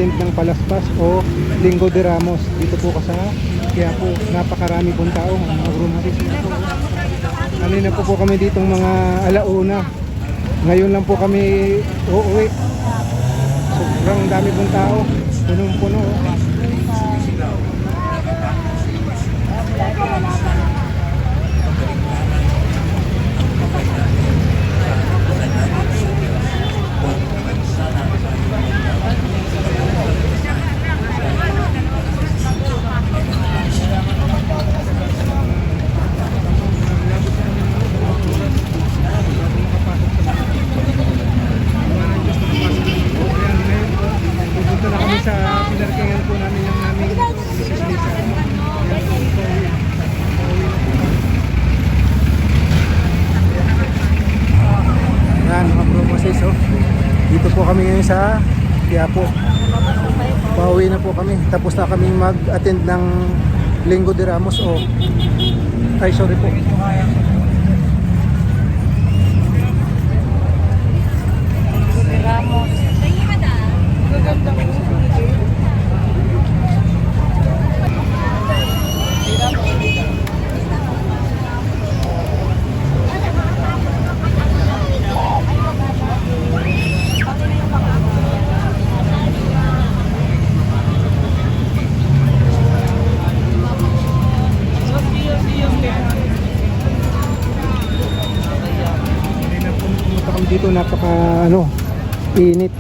mag-attend ng Palaspas o Linggo de Ramos. Dito po kasi kaya po napakarami pong tao mga bromasis. Kanina po kami ditong mga alauna. Ngayon lang po kami uuwi. Sobrang dami pong tao. Punong-puno. Pupunta na kami sa pinarkingan po namin yung naming Mrs. Lisa. Yan mga bromasis, oh. Dito po kami ngayon sa Quiapo. Pauwi na po kami. Tapos na kami mag-attend ng Linggo de Ramos o ay sorry po. Ramos. Dito napaka init.